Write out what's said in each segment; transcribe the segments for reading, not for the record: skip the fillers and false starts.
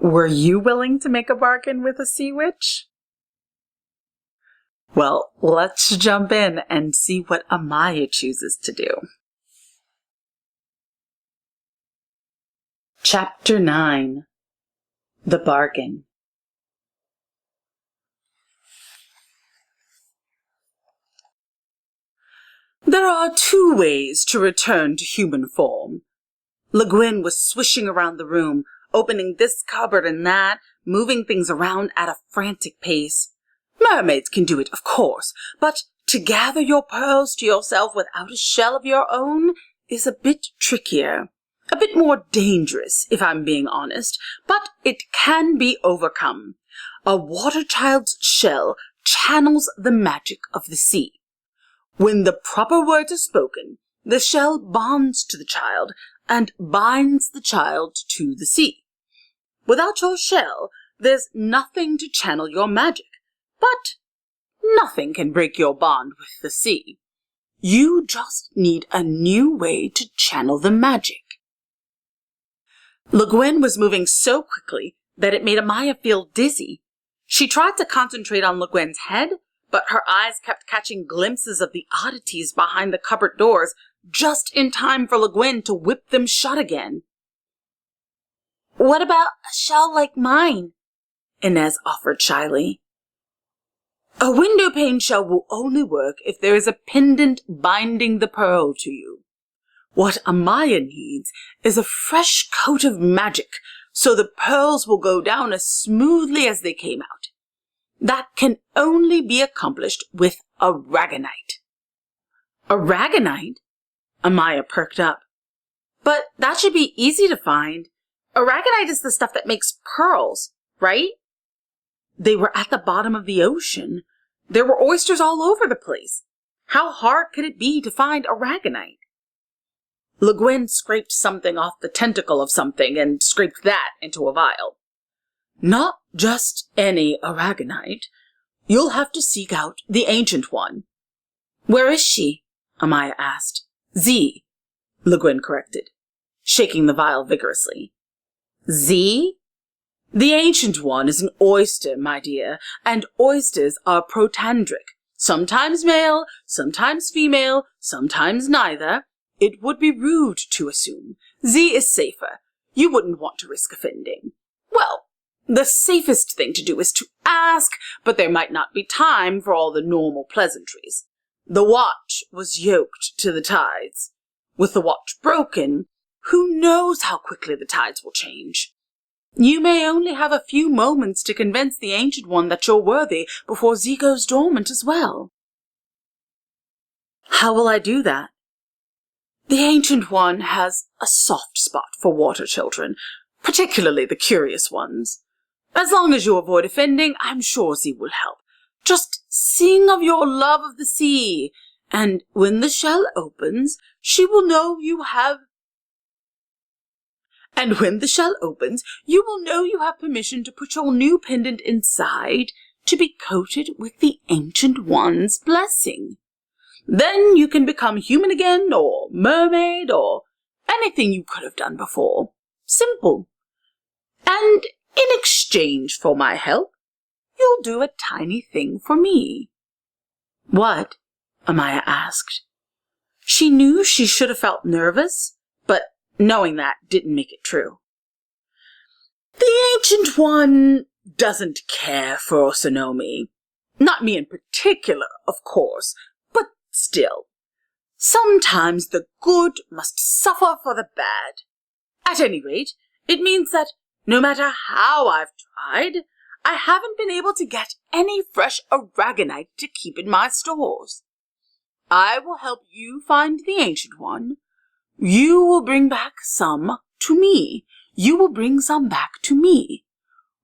Were you willing to make a bargain with a sea witch? Well, let's jump in and see what Amaya chooses to do. Chapter 9. The Bargain. There are 2 ways to return to human form. Le Guin was swishing around the room, opening this cupboard and that, moving things around at a frantic pace. Mermaids can do it, of course, but to gather your pearls to yourself without a shell of your own is a bit trickier. A bit more dangerous, if I'm being honest, but it can be overcome. A water child's shell channels the magic of the sea. When the proper words are spoken, the shell bonds to the child and binds the child to the sea. Without your shell, there's nothing to channel your magic, but nothing can break your bond with the sea. You just need a new way to channel the magic. Le Guin was moving so quickly that it made Amaya feel dizzy. She tried to concentrate on Le Guin's head, but her eyes kept catching glimpses of the oddities behind the cupboard doors, just in time for Le Guin to whip them shut again. "What about a shell like mine?" Inez offered shyly. "A window pane shell will only work if there is a pendant binding the pearl to you. What Amaya needs is a fresh coat of magic, so the pearls will go down as smoothly as they came out. That can only be accomplished with aragonite." "Aragonite?" Amaya perked up. "But that should be easy to find. Aragonite is the stuff that makes pearls, right?" They were at the bottom of the ocean. There were oysters all over the place. How hard could it be to find aragonite? Le Guin scraped something off the tentacle of something and scraped that into a vial. "Not just any aragonite. You'll have to seek out the ancient one." "Where is she?" Amaya asked. "Z," Le Guin corrected, shaking the vial vigorously. "Z? The ancient one is an oyster, my dear, and oysters are protandric. Sometimes male, sometimes female, sometimes neither. It would be rude to assume. Z is safer. You wouldn't want to risk offending. Well, the safest thing to do is to ask, but there might not be time for all the normal pleasantries. The watch was yoked to the tides. With the watch broken, who knows how quickly the tides will change? You may only have a few moments to convince the Ancient One that you're worthy before Z goes dormant as well." "How will I do that?" "The Ancient One has a soft spot for water children, particularly the curious ones. As long as you avoid offending, I'm sure Z will help. Just sing of your love of the sea, and when the shell opens, she will know you have permission to put your new pendant inside to be coated with the Ancient One's blessing. Then you can become human again, or mermaid, or anything you could have done before. Simple. And in exchange for my help, you'll do a tiny thing for me." "What?" Amaya asked. She knew she should have felt nervous, but knowing that didn't make it true. "The Ancient One doesn't care for Osanome. Not me in particular, of course, but still. Sometimes the good must suffer for the bad. At any rate, it means that no matter how I've tried, I haven't been able to get any fresh aragonite to keep in my stores. I will help you find the Ancient One. You will bring back some to me. You will bring some back to me.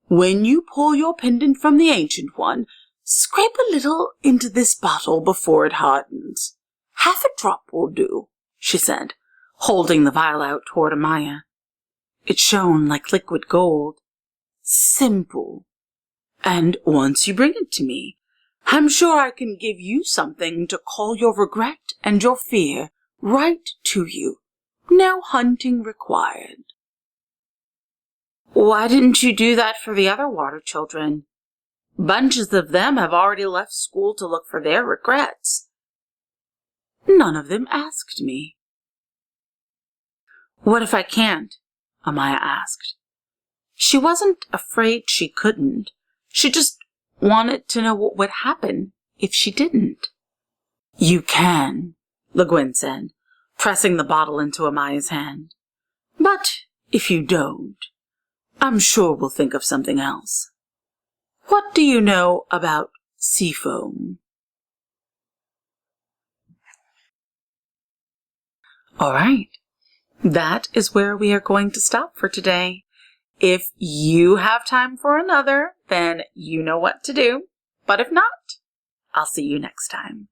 When you pull your pendant from the Ancient One, scrape a little into this bottle before it hardens. Half a drop will do," she said, holding the vial out toward Amaya. It shone like liquid gold. "Simple. And once you bring it to me, I'm sure I can give you something to call your regret and your fear right to you. No hunting required." Why didn't you do that for the other water children? Bunches of them have already left school to look for their regrets. None of them asked me. What if I can't? Amaya asked. She wasn't afraid she couldn't. She just wanted to know what would happen if she didn't. You can, Le Guin said, pressing the bottle into Amaya's hand. But if you don't, I'm sure we'll think of something else. What do you know about sea foam? All right, that is where we are going to stop for today. If you have time for another, then you know what to do. But if not, I'll see you next time.